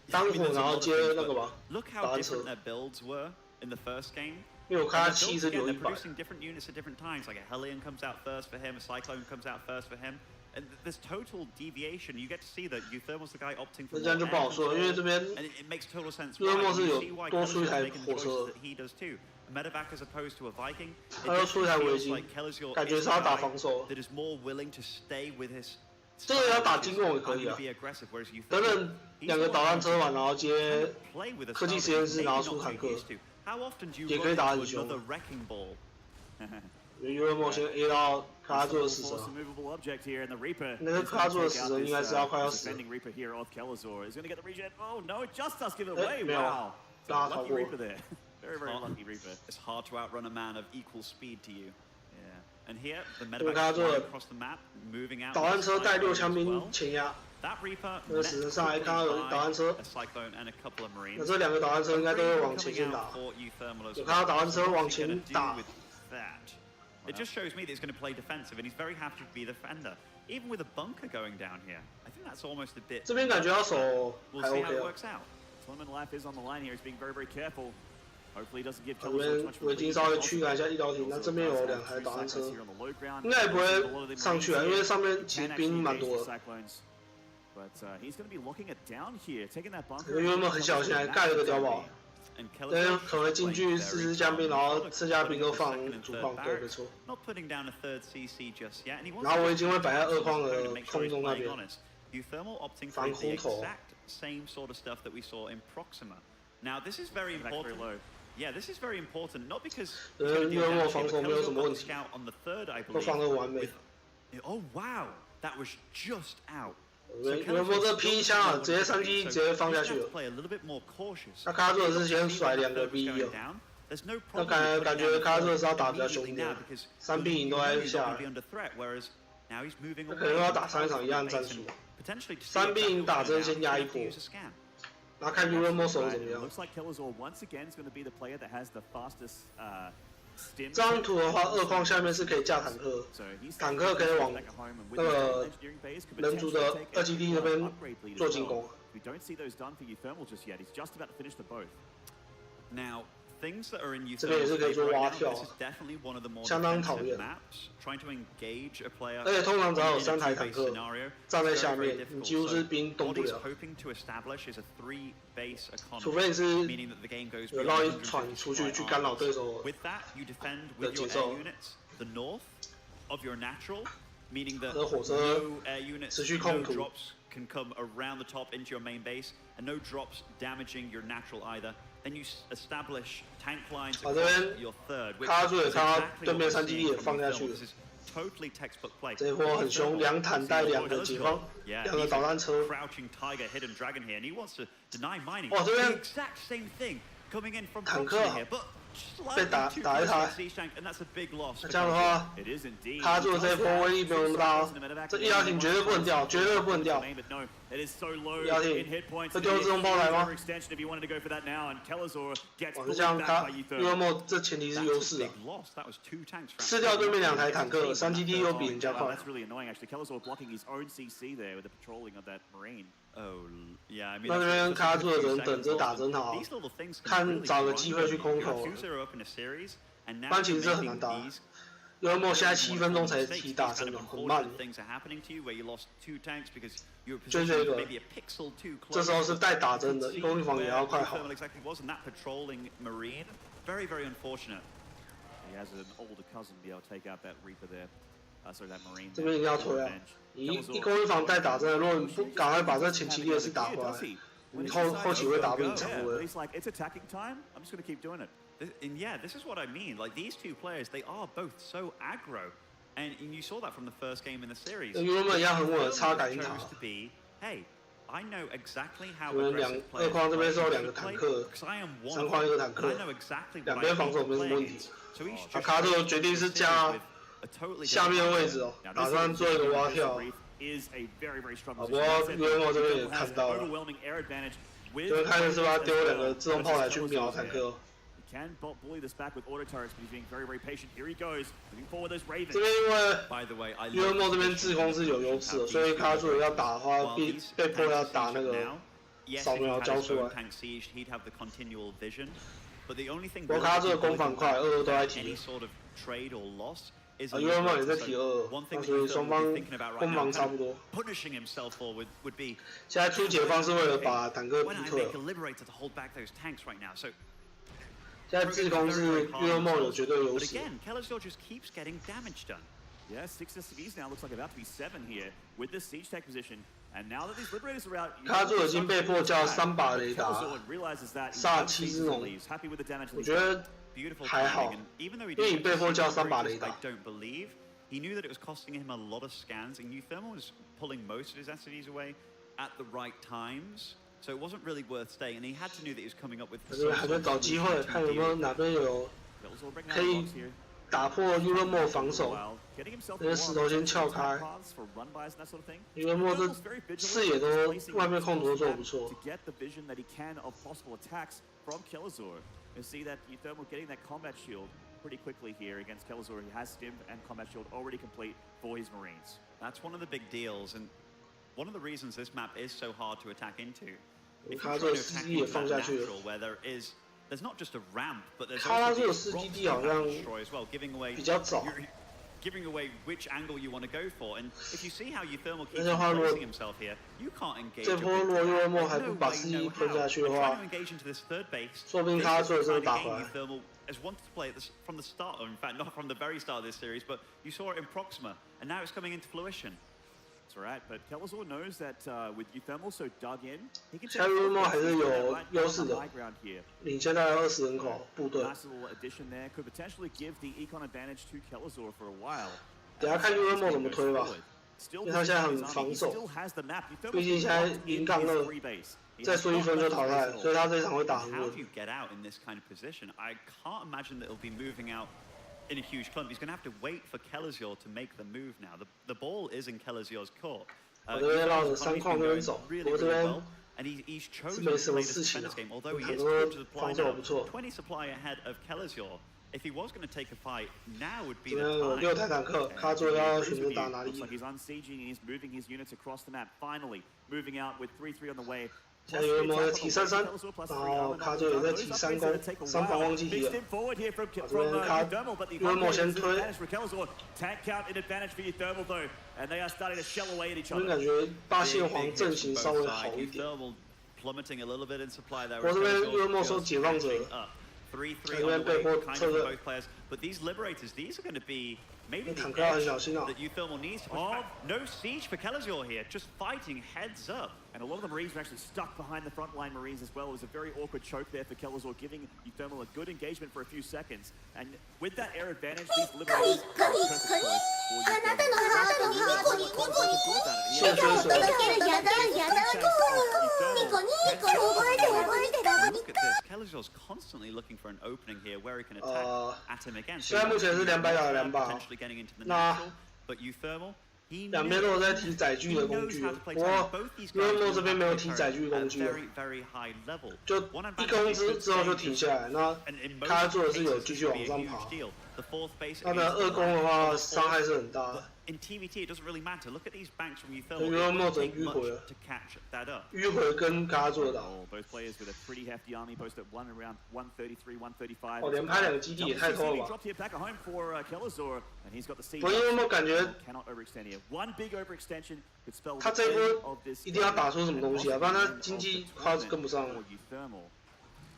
当 I mean, 火 there's a 然后 lot of 接 things, 那个 but 吧， look 导 how 弹车 different。their builds were in the first game. 因为我看 And 他 their 气 builds, 是 again, 留 they're 100。 producing different units at different times. Like a Hellion comes out first for him, a Cyclone comes out first for him. And there's total deviation. You get to see that uThermal's the guy opting for 那这样就不好 more air 说了，因为 control, 这边 and it makes total sense. uThermal Why? 是 You 有 see why 多出一 kelazhur 台 is making the 火车 choices，that he does too. A medevac as opposed to a Viking. It 他又出一台 definitely 围 feels 巾 like kelazhur 感觉 is 是 the 要打 guy 防守。 that is more willing to stay with his 这个要打 style, 金 which 控 is 也可 I'm 以 gonna 啊。 be aggressive, whereas uThermal, 等等， he's 两个 more 导弹 willing 车 to 完，然后 kind 接 of play with a 科技 style 实验 that 室， he's 然后 maybe 出 not 坦 too 克。 used to. How often do you 也 run 可以打 into 很凶。 another wrecking ball? uThermal 先 A 到卡住的死神 Force，a movable object here, and the Reaper 那个 is 卡 gonna 住的 take 死 out 神 this, 应该是要快要 this 死了。 defending Reaper here of kelazhur. Is going to get the regen. Oh no, it just does give it 哎， away. 没有， Wow. 让他 So 逃 lucky 过。 Reaper there. Very, very lucky Reaper. It's hard to outrun a man of equal speed to you. Yeah. And here, the 这边看 medevac 他 is 做 flying 了 across the map, moving out. 导弹车带 with 6 a 枪 cyclone as 兵 well. 前压， That Reaper 那个死神上来看到有导弹车， a cyclone and a couple of 那 marines. 这两个导弹车应该都会 Reaper 往前 coming 线 out 打。 for uThermal as 有看到 well. 导弹车 So 往 what's he 前 gonna do 打， with that? It just shows me that he's going to play defensive, and he's very happy to be the defender. Even with a bunker going down here, I think that's almost a bit. 这边感觉要守 We'll 还 see how OK it 啊。 works out. Tournament life is on the line here. He's being very, very careful. Hopefully, he doesn't give 这 kelazhur 边 too much 我已经稍微驱赶一下一刀艇，那这边有2台导弹车，应该也不会上去啊，因为上面其实兵蛮多的。 But he's going to be looking it down here, taking that bunker. 因为我们很小心，还盖了个碉堡， And 但 kelazhur 是可能进去playing 40 very 将兵，然后 calm, 剩下兵都 putting 放 the second and 主 third 矿，对，没 barracks, 错。 not putting down a third CC just yet. And he wants 然后我已经会 to 摆在2矿 to 的 make sure 空 he's 中那 playing 边。 honest. uThermal opting for 防 the 空头。 exact same sort of stuff that we saw in Proxima. Now this is very Back very important. low. Yeah, this is very important. Not because 因 he's 为 gonna 因 deal 为我 damage 防 here, 守 but 没有什 kelazhur 么 got 问 the 题， scout on the third, I 都 believe. 放得完美 with-。Oh wow, that was just out. 因为我这 P 枪啊，直接3击直接放下去了。 play a little bit more cautious. 那卡住的是先甩2个 B1 哦， There's no 那 problem. 感觉卡住的是要打比较凶一点，3比0都在下来， Whereas now he's moving 那可能要打上一场一样的战术。 potentially 3比0打针先压一波，然后看 uThermal 手怎么样。 Looks like kelazhur once again is going to be the player that has the fastest Stim 这张图的话，2矿下面是可以架坦克， So he's 坦克可以往 back at home and 那 with 个 his engineering base could 人族的 potentially take 2基地那边 upgrade lead as 做进 well. 攻。 We don't see those done for uThermal just yet. He's just about to finish the both. Now, things that are in 这边也 uThermal's 是可以 favor 做 right 蛙 now, 跳 this is definitely one of the more 相当讨 defensive 厌。 maps. Trying to engage a player 而且通常只要有 in a 3台 two-base 坦克 scenario, 站在 it's 下 very, very 面，你 difficult. 几乎是 So 兵动 what 不 he's 了， hoping to establish is a 3-base 除 economy, 非你是 meaning that the game goes 有 beyond 绕一 150船出去 supply 去干扰 armors. 对手 With that, you defend 的 with 节 your 奏 air units, the north of your natural, meaning that 和火车 no air units, 持续 no 控土 drops can come around the top into your main base, and no drops damaging your natural either. Then you establish tank lines 这边 across your third, which 卡住也 is 看到 exactly 对 what 面 we're 3基地 seeing 也 from 放下 uThermal. 去 This is totally textbook play. 这一波很凶，2坦带2个解放，2 2个导弹车。 crouching tiger, hidden dragon here, and he wants to deny mining. 哇，这 The 边 exact same thing coming in from 坦 proximity 克 here, but 被 slightly 打 too 打一 close 台 to the siege tank, and that's a big loss. 那这样的话， It is indeed. 卡住的这一波威力没有那么大哦。这1号艇绝对不能掉，绝对不能掉。 But no, it is so low 1号 in 艇 hit points. 会丢自动炮来吗？ Extension if you wanted to go for that now, and kelazhur gets 哇， pulled 是这样， back 他 by uThermal. uThermal 这前提是 That's 优 a 势啊 big。loss. That was 2 tanks. 吃掉对面2台坦克，3基地又比人家 Wow, 快 that's。really annoying actually. kelazhur blocking his own CC there with the patrolling of that marine. Oh, yeah. I mean, 那这边 that's 卡 a 住的 few 人等 seconds 着 lost, 打 and 真好， these little things can 看 really 找个 grind 机会去 you. 空 You 投 have 2-0 up in a series, and now 班 you're 其实这很 making 难打 these ，uThermal 现在 one 7分钟才 mistakes. 提大 These 真 kind 的 of 很慢 unfortunate。things are happening to you where you lost 2 tanks because you were 追这 positioned 个 maybe a pixel too 这 close. 时候是带打针的， See 攻防也要 where 快好。 uThermal exactly was, and that patrolling marine, very, very unfortunate. He has an older cousin be able to take out that Reaper there. Sorry, that Marine. 这边一定要推啊！你一攻一防带打针的，如果你不赶快把这前期劣势打回来，你后期会打不赢常 Yeah, 务 but 的。 he's like, it's attacking time. I'm just going to keep doing it. And yeah, this is what I mean. Like, these 2 players, they are both so aggro. And you saw that from the first game in the series. uThermal 一样很稳的插 uThermal 感应塔 chose，to be, hey, I know exactly how 我们 aggressive 2 矿这边是有2个坦克， because I am one 3 of 矿 them. 1个坦 I 克， know exactly 2 边 what I 防 need 守 to 没什么 play 问题 against. So he's 啊， just 卡住决定是加 a totally 下面的位置哦， Now, 打 this 算做一个蛙跳。 is a very, very strong 啊，不 position. 过 That said, uThermal 这边也 uThermal has 看 an 到了， overwhelming air advantage 这 with 边看的是把他丢2 as 个 well. 自动炮来去秒坦克。 He can bully this back with auto turrets, but he's being very, very patient. Here he goes, moving forward those Ravens. 这边因为 By the way, I uThermal 这边制空是有优势的，所以卡住要打的话，被迫要打那个 扫描交出来。 tank siege, he'd have the continual vision. But the only thing 我卡住的攻防快，2都在 any 提。 sort of trade or loss is 啊 a uThermal 也 so 在提2， one 那 thing 所以 that 双 uThermal 方 would be thinking about right 攻 now, 防差 kind 不多。 of punishing himself for would be 现在出解放是为了把坦克 when 逼 I 退 make a liberator to hold back those tanks right now. So 现在制空是 uThermal 有绝对优 but 势。 again, kelazhur just keeps getting damage done. Yeah, 6 SCVs now looks like about to be 7 here with this siege tech position. And now that these liberators are out, 卡住已经被迫叫3把雷达， kelazhur realizes that 杀7只龙。 he's happy with the damage. 我觉得 Beautiful 还好 timing, and even though he 因为你 didn't 被迫 get 叫 to see 3把 the 雷 breakers, I 达。 don't believe. He knew that it was costing him a lot of scans, and uThermal was pulling most of his SCVs away at the right times. So it wasn't really worth staying, and he had to know that he was coming up with 这边还在找机会，看有没有哪边有 kelazhur breaking 可 out 以 blocks here. 打破 uThermal 防守。 While getting himself 这些石头先撬开 paths for run bys and that sort of thing. uThermal UThermal's very 这 vigilant 视野 in 都 placing 外面控图都 himself 做得不错 to。get the vision that he can of possible attacks from kelazhur. You see that uThermal getting that combat shield pretty quickly here against kelazhur. He has stim and combat shield already complete for his Marines. That's one of the big deals, and one of the reasons this map is so hard to attack into. If 卡 you're 住 trying 的 to 司 attack 机也 into 放 that 下去了。 natural, where there's not just a ramp, but there's 卡 also 住的 these 司机 rocks 地好像 you destroy as well, giving away 比较早。 giving away which angle you want to go for. And if you see how uThermal keeps 那的话，如果 placing himself here, you can't engage. 这 a 波 big 如果 tower. uThermal There's 还 no 不把 way, 司机 no 喷 how. 下去的 When 话 trying to engage into this third base, 说不定 this 他 is 最后 the 真的 kind 打 of 回 game 来。 uThermal has wanted to play from the start, or in fact not from the very start of this series, but you saw it in Proxima, and now it's coming into fruition. That's right, but kelazhur knows that with uThermal so dug in, he can 现在 uThermal 还是有优势的， high ground here. 领先大概20人口部队。 Nice little addition there could potentially give the econ advantage to kelazhur for a while. 等下看 uThermal 怎么推吧， Still 因为他现在很 positioning his 防 army, he 守 still has the map. uThermal 毕竟现在 locked 0 in 杠 his 2 free base. He 再 has 输1 not 分就 left 淘 his 汰， base at 所以 all. 他这一场会打很 How 稳 do。you get out in this kind of position? I can't imagine that he'll be moving out in a huge clump. He's going to have to wait for kelazhur to make the move now. The ball is in kelazhur's court. 我这边绕着 uThermal's 3 economy's 矿 been 那边 going 走， really, 不过这 really 边 well. And he's 是 chosen 没 to 什么 play this 事情 defense 的 game, although he 很 is 多 close to the 防 supply 守 now. 不错。 20 supply ahead of kelazhur. if he was going to take a fight, now would be 这边 the 有 time. 6台坦克，卡佐要选择打哪里 Looks？like he's unsieging and he's moving his units across the map. Finally, moving out with 3-3 on the way. 现在有人在提33，然后卡佐也在提3攻，3防忘记提了。 forward here from 这边卡 uThermal, but the 有人某先推， advantage for kelazhur. Tank count an advantage for uThermal though, and they are starting to shell away at each 这边 other. 感觉八线 Big 黄 hits 阵 from 型 both 稍微 sides. 好一点。 uThermal plummeting a little bit in supply there. 我这边 uThermal 收 Just 解放者， up. 3-3 这 on 边 the 被 way, 迫 kind 撤 of 的 for both players. But these liberators, these are going to be maybe the 坦克要很 edge 小心啊。 that uThermal needs to push back. No siege for kelazhur here, just fighting heads up. And a lot of the Marines are actually stuck behind the frontline Marines as well. It was a very awkward choke there for kelazhur, giving uThermal a good engagement for a few seconds. And with that air advantage, these liberators are a perfect choice for Look at this. kelazhur's constantly looking for an opening here where he can attack at him again. 现在目前是200打200 potentially getting into the 那 natural, but uThermal, he 两边都有在提载具的工具，不过uThermal这边没有提载具工具， very high level. 就1攻之后就停下来。那他做的是有继续往上爬， The fourth base 他的2攻的话伤害是很大的。 In TVT, it doesn't really matter. Look at these banks from uThermal. 这 It 个 won't take 迂 much 回了， to catch that up. 迂回跟卡佐打。 Both players with a pretty hefty army, both at around 133, 135. 哦，连拍2个基地也太偷了吧！ Dropped here back at home for kelazhur, and he's got the siege. 我有没有感觉 Cannot overextend here. One big overextension could spell 他 the 这一 end 波 of this 一定要打出什么东西啊，不然他 end 经 of 济 the 快跟不上 tournament 了 for。uThermal.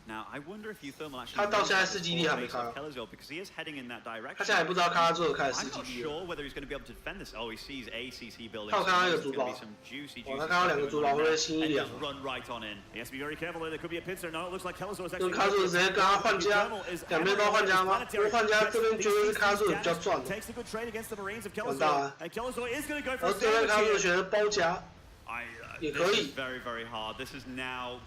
Now, I wonder if uThermal actually 他到现在 knows 4 the 基地还没 base 开 of kelazhur because he is heading in that 他 direction. 现在还不知道卡佐开始I'm 4 not 基地了。 sure whether he's going to be able to defend this. Oh, he sees ACC building. 他有看到一个 There's 主 going to 堡 be some juicy, 哦， juicy 他看到2个 stuff 主 going 堡 on 会 there, 心一 and 凉 just。run right on in. He has to be very careful there. There could be a pincer. No, it looks like kelazhur is 就 actually. 卡佐直接跟他换家，两边都要换家吗？不过换家这边绝对是卡佐比较赚的。 Takes a good trade against the Marines of 完蛋 kelazhur, 了， and kelazhur is going to go 然 for 后 a 这边 sandwich 卡佐 here. 选择包夹， 也 This 可 is 以。 very, very hard. This is now.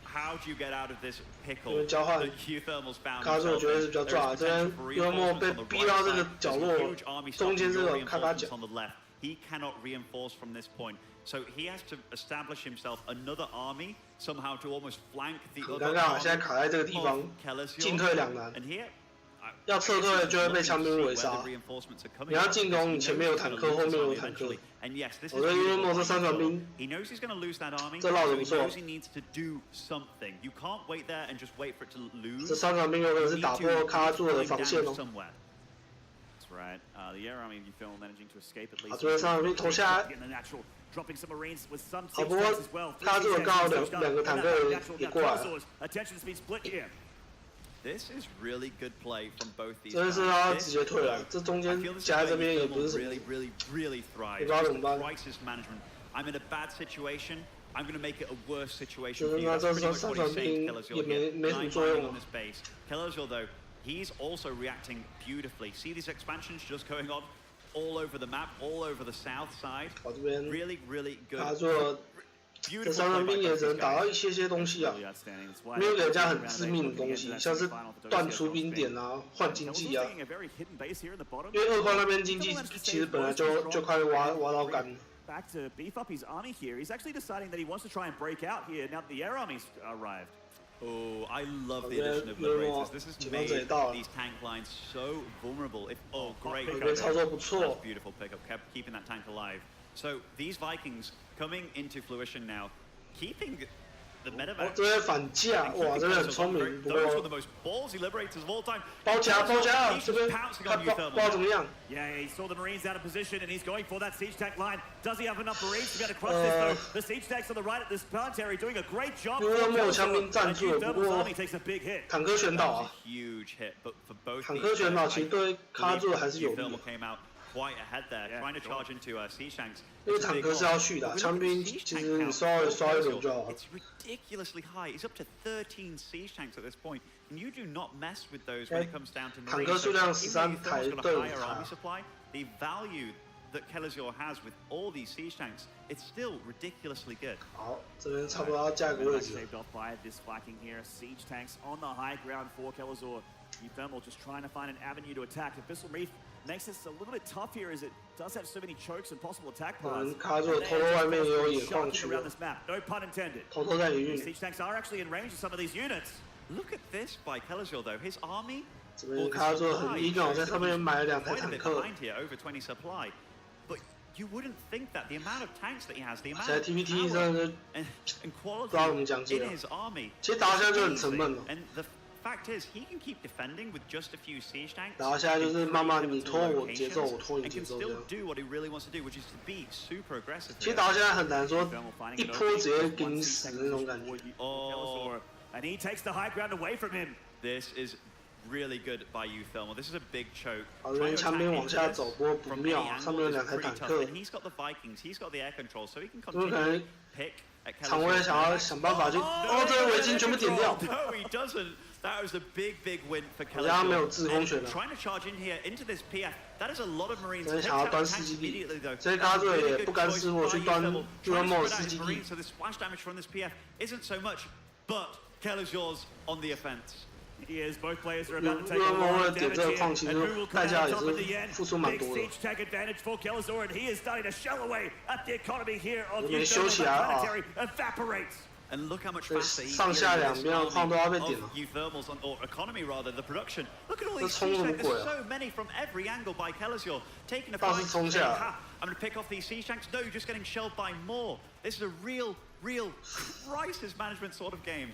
How do you get out of this 因 pickle 为交换 that uThermal's found 卡佐 himself 绝对是 in? 比较 There's 赚啊。这边 potential for 幽默 reinforcements 被 on the 逼 right 到这 side. 个角 There's 落 a huge army， 中间这 stopping 个卡卡 your 角 reinforcements。on the left. He cannot reinforce from this point. So he has to establish himself another army somehow to almost flank the 很 other 尴尬， army 现在卡在这个地方 of，kelazhur. 进退两难。 And here, 要撤退就会被枪兵围杀。你要进攻，你前面有坦克，后面有坦克。我对uThermal这3船兵，这绕得不错。这3船兵有可能是打破卡佐的防线哦。 Right, the air army of uThermal managing to escape at least. 把这边3船兵投下来。 Getting the natural, dropping some Marines with some 好，不过 as well. 卡佐刚好两个坦克也过来了。 Attention's been split here. This is really good play from both these. 真的是他直接退了，这中间夹在这边也不是什么， really thrive. 也不知道怎么办。 Crisis management. I'm in a bad situation. I'm going to make it a worse situation 就 for 是 you. 那 That's 这 pretty much 3 what 船 he's 兵 saying to 也 kelazhur. 没什么 9 作用 on 啊 this。base. kelazhur though, he's also reacting beautifully. See these expansions just going on all over the map, all over the south side. 我这边 Really, really good. 卡佐这3船兵也只能打到一些东西啊，没有给人家很致命的东西，像是断出兵点啊、换经济啊。因为2块那边经济其实本来就快挖到干了。 Back to beef up his army here. He's actually deciding that he wants to try and break out here now that the air army's arrived. Oh, I love the addition of liberators. This has made these tank lines so vulnerable. Oh, great. That's beautiful pickup, kept keeping that tank alive. So these Vikings coming into fruition now, keeping the medevac. 这边反架，哇，这边很聪明，不 Those were 过 the most ballsy liberators of all time. 包夹，这边 pouncing 他 on 不知 uThermal. 道怎么样。 Yeah, he saw the Marines out of position and he's going for that siege tank line. Does he have enough Marines to be able to cross this though? The siege tanks on the right at this planetary doing a great job. uThermal 枪兵站住了，不 uThermal's 过 army takes a big hit. 坦克全倒啊。 Huge hit, but for both 坦克全倒其实对卡佐还是有利。 uThermal came out quite ahead there, trying to charge into siege tanks. 因为坦克是要续的，枪兵其实你刷一轮就好了。 It's ridiculously high. It's up to 13 siege tanks at this point, and you do not mess with those when it comes down to Marines. 坦克数量13台对5 higher 台。 army supply, the value that kelazhur has with all these siege tanks, it's still ridiculously good. 好，这边差不多要架个位置。 Shaved off by this Viking here. Siege tanks on the high ground for kelazhur. uThermal just trying to find an avenue to attack. Abyssal Reef makes this a little bit tough here as it does have so many chokes and possible attack paths. 卡佐偷偷外面也有野矿 Shocking 区 around this map. No pun intended. 偷在营运。 Siege tanks are actually in range of some of these units. Look at this by kelazhur though. His army 这边卡做的很低调，在上面买了2台 quite a 坦 bit 克。 behind here, over 20 supply. But you wouldn't think that the amount of tanks that he has, the amount 现在 of TVT power 真的是 and 不知道怎么 quality 讲解 in 了。 his army. 其实打到现在就很沉闷了。 And the fact is, he can keep defending with just a few siege tanks. 打到现在就是慢慢你拖我节奏，我拖你 And 节 can 奏这 still 样。 do what he really wants to do, which is to be super aggressive. 其实打到现在很难说一波直接给你死的那种感觉。 Oh, and he takes the high ground away from him. this is really good by uThermal. This is a big choke. 好，这边枪兵往下走，不过不 From 妙， any 上 angle 面有 is 2台 pretty 坦 tough. 克 And。he's got the Vikings, he's got the air control, so he can 这边可 continue 能 to pick at 场威想要想办法去，哦，这个围巾全部点掉。 No, he doesn't. That was a big, big win for 好像没 kelazhur. 有制空权了。 Trying to charge in here into this PF, that is a lot of Marines. 这边 Takes 想要 out 端 tanks 司基地 immediately though. 这些 That's 卡 a 座 really 也 good 不甘 choice 示弱 by 去端 uThermal. Trying to uThermal spread out 司 his 基地 Marines,。so the splash damage from this PF isn't so much, but kelazhur's on the offense. He is. Both players are about to take a uThermal 为 lot 了 of 点 damage 这个 here. 矿，其 And 实 who will 代 come 价 out 也 top at the 是 end? 付出蛮 Big 多的。 siege tag advantage for kelazhur, and he is starting to shell away at the economy here of 这边 uThermal. 修起来啊。 Planetary evaporates. And look how much faster he 上下两边的矿都要被 of 点了。 uThermal's or economy rather, the production. Look at all 这 these 冲 siege 那么 tanks. 贵 There's 啊！ so many from every angle by kelazhur. Taking a 倒是 fight, 冲 saying, 下来。 ha, I'm going to pick off these siege tanks. No, you're just getting shelled by more. This is a real crisis management sort of game.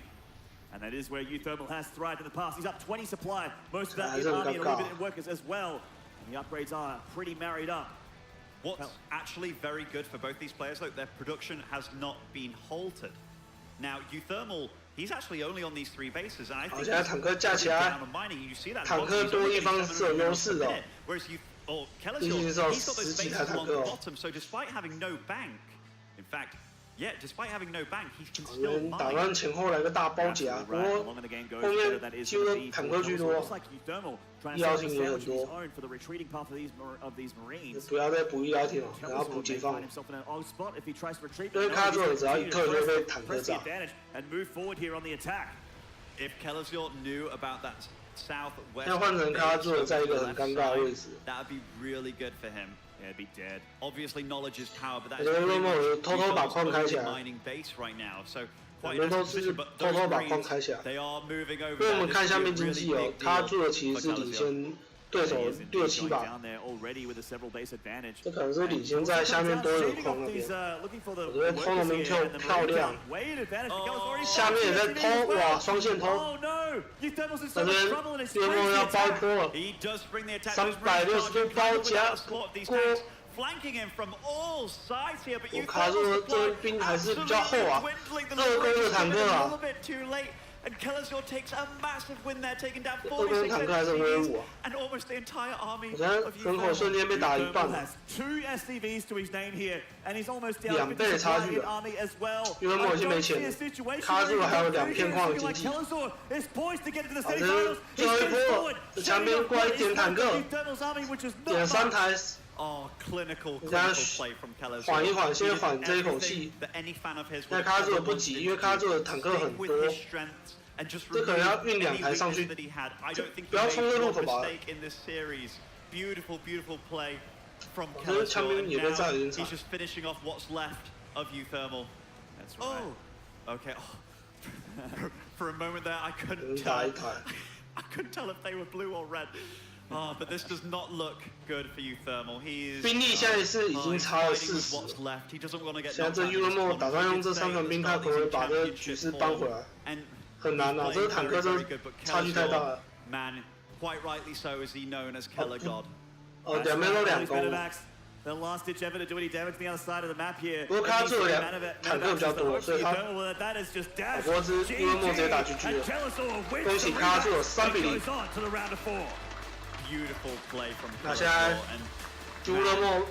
And that is where uThermal has thrived in the past. He's up 20 supply, most of that Ah, in it's a army and a little bit gaga. in workers as well. And the upgrades are pretty married up. What's actually very good for both these players, though, their production has not been halted. Now, uThermal, he's actually only on these 3 bases, and I 好， think 现在 he's 坦克架起来 down on mining. You see that 坦克 he's 多 only 一 getting 方是有 700优势的哦。 whereas kelazhur, 毕竟是有 he's got those 10几 bases 台坦 along 克 the 哦。 bottom, so despite having no bank, in fact, yeah, despite having no bank, he can 这 still 边打 mine. 断前后来个大包夹，不 Right, 过 along the game goes 后 together. 面 That is 几乎 gonna 都 be 坦 for 克居 kelazhur. 多 Just，like uThermal trying to 医疗 set 艇 up a 也很 sandwich of 多 his。own for the retreating path of these Marines. 不要再补医疗艇了，然后 kelazhur 补 may 解放 find。himself in an odd spot if he tries to retreat. 因为 No, 卡 he's 座 gonna 只要一 continue 退 to 就会被 press 坦克 the 炸。 advantage and move forward here on the attack. If kelazhur knew about that southwest, 要换成卡座在一个很尴尬的位置。 that would be really good for him. Yeah, be dead. Obviously, knowledge is power, but that 我 is 觉得 pretty 如果 much 我偷偷把矿开起 uThermal's 来， mining base right now. So 两 quite 边 a 都 nice 是 position, but 偷 those 偷把矿 Marines, 开起来。 they are moving over. 因为我们 That 看 is 下 a 面经 really 济哦 big，卡 deal 座其实 for 是领 kelazhur. 先对手 He is indeed 6、7 going 把， down there already with a several base advantage. 这可能是领先在下面多有矿那边。 Looking for the 我觉得偷农兵跳漂亮， way advantage for kelazhur. 下面也在偷，哇，双线偷。 Oh no! uThermal's in 这 so 边 much trouble and it's 岳梦要包一波了， He does bring the attack. 360度包夹 These flanking him from all sides here, but 我卡住 uThermal's 这 supply 兵还是比较厚啊， dwindling. The 2攻的坦克 a 啊 little，bit too late. And kelazhur takes a massive win there, taking down 2攻 46坦克还是威武啊！ and almost the entire army 我现在 of 人口瞬间被打一 uThermal 半了 has 2 SCVs to his name here, and he's almost down 2 倍的差 supply 距 in 了 army as well. 岳梦已经没钱了，卡住了还有2片矿的经济。 kelazhur is poised to get into the 好，这 semifinals. 是最后一波了，这墙边过来一点坦克， uThermal's army, which is 点 not 3 much. 台。 Oh, clinical 人家 play from kelazhur. 缓一缓，先 He did 缓这一口 everything 气。 that any fan of his 现在 would 卡住 ever 了不 want 急， to 因为卡住 do. 的坦克 Stay 很 with 多 his，strengths and just 这可能要 remove 运 2 台 any 上去 weaknesses that he had. I don't think 不 he 要 made 冲这路 one 口吧。 mistake in this series. Beautiful, beautiful play from 这是 kelazhur. 枪兵 And 也被 now 炸得有点 he's 惨。 just finishing off what's left of uThermal. That's right. Oh, okay. Oh. For a moment there, I couldn't 打 tell. 一台。 I couldn't tell if they were blue or red. Oh, but this does not look good for uThermal. He is 兵力现在是已经差了 fighting with 40 what's left. He doesn't want to get 现在 knocked 这 out in this uThermal 打算用 tournament. 这 He did 3 say 份兵， at 他 the 可 start 能 he's 会把 in 这局 championship 势扳回 form. 来， And 很难啊！ he's 这个 playing 坦克 very, 真 very good, but 差距太大 kelazhur, 了。 man, quite rightly so is he known as Killer God. 哦，2边都2 These 攻。 medevacs, the last ditch effort to do any damage on the other side of the map here. 不过卡住了坦克比较多，所以他 that is just dash. 不过是uThermal直接打 GG 了。 恭喜卡住了3比0。 on to the round of 4. Beautiful play from 那现在 kelazhur. And uThermal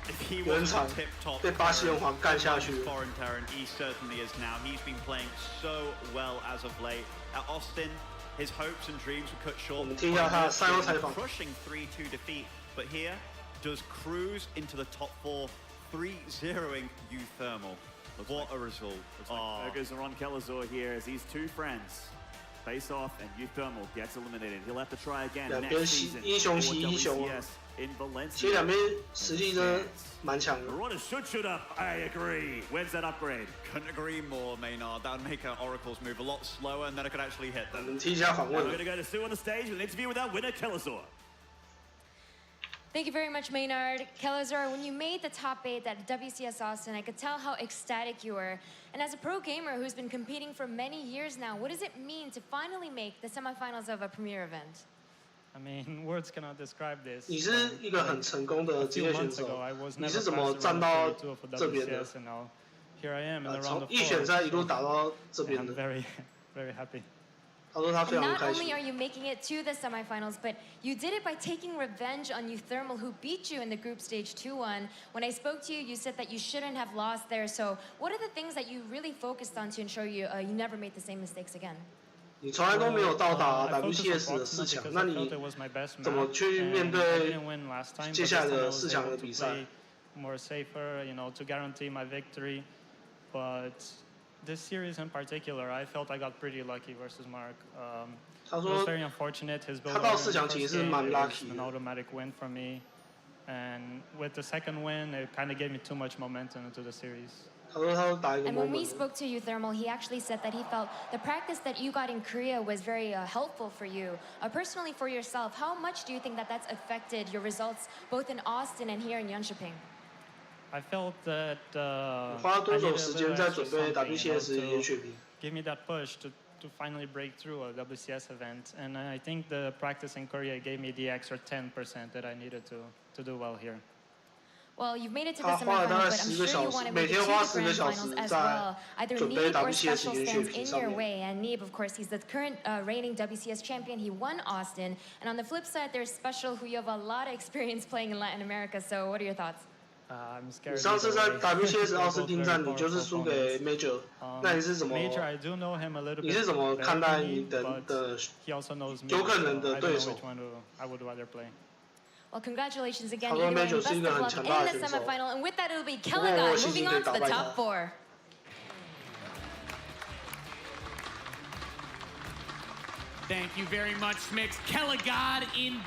if he 原 was 厂 a tip-top 被巴西人皇干下去。 foreign terror, and he certainly is now. He's been playing so well as of late. At Austin, his hopes and dreams were cut short. 我们听一下他的赛后采访。 Crushing 3-2 defeat, but here does cruise into the top 4, 3-0ing uThermal. What a result! Oh. Focus are on kelazhur here as these 2 friends face off and uThermal gets eliminated. He'll have to try again 两边 next season 英雄惜 for 英雄啊 WCS in 其实 Valencia. 2边实力真的蛮强的。Rod should up. I agree. Where's that upgrade? Couldn't agree more, Maynard. That would make our Oracles move a lot slower, and then it could actually hit 我 them. 们踢一下访 We're 问 going to go to Sue on the stage with an interview with our winner, kelazhur. Thank you very much, Maynard. kelazhur, when you made the top 8 at WCS Austin, I could tell how ecstatic you were. And as a pro gamer who's been competing for many years now, what does it mean to finally make the semifinals of a premier event? I mean, words cannot describe this. 你是一个很成功的职 A 业 few 选 months 手 ago, I was 你 never 是怎么 past 站 the 到 round 32 for 这边的？ WCS, and now here I am in the 从 round of 预选赛一路 4. 打到这边 I'm 的。 very, very happy. 他说他非 And 常 not 开 only 心 are。you making it to the semifinals, but you did it by taking revenge on uThermal, who beat you in the group stage 2-1. When I spoke to you, you said that you shouldn't have lost there. So what are the things that you really focused on to ensure you never made the same mistakes again? 你从来都没有到达 I focused on WCS 的4 boxing 强， because 那 I 你 felt it was my best 怎么 match, 去 and 面 I 对 didn't win last time, 接 but 下 this 来 time I 的 was 4强 able 的 to 比赛？ play more safer, to guarantee my victory. But this series in particular, I felt I got pretty lucky versus Mark. 他 It 说 was very unfortunate. His build 他到 in the 4强其 first 实是 game, 蛮 it was lucky an 的。 automatic win for me. And with the second win, it kind of gave me too much momentum into the series. 他说他打一个 And when we moment， spoke to uThermal, he actually said that he felt the practice that you got in Korea was very helpful for you. Personally, for yourself, how much do you think that that's affected your results both in Austin and here in Jönköping? I felt that 花了 I 多久 needed a 时 little 间在 extra 准备 something, WCS 延 to 雪平？ give me that push to finally break through a WCS event. And I think the practice in Korea gave me the extra 10% that I needed to do well here. Well, you've made it to the 他花了大 semifinals, 概 but I'm 10个 sure you 小 want 时， to 每 make it 天 to 花 the 10个 grand 小时 finals as 在 well. Either 准备 need or WCS special 延雪 stands 平 in 上 your 面。 way. And Neeb, of course, he's the current reigning WCS champion. He won Austin. And on the flip side, there's Special, who you have a lot of experience playing in Latin America. So what are your thoughts? I'm 你 scared. 上次 either 在 way. WCS They're 奥斯 both 汀 very 站，你就是 powerful 输给 opponents. Major，那你是怎么？ Major, I do know him a little 你 bit 是怎么 better 看待 than 你 me, 的 but he also knows me. 有可 So 能 I 的 don't 对 know 手？ which one I would rather play. Well, congratulations again, 他说 either way, Major and 是一 best 个 of 很 luck 强 in 大的 the 选手。 semifinal. And with that, it'll be 不过我 kelazhur 信 moving 心可以 on to 打 the 败他。 top 4. Thank you very much, Smix. kelazhur in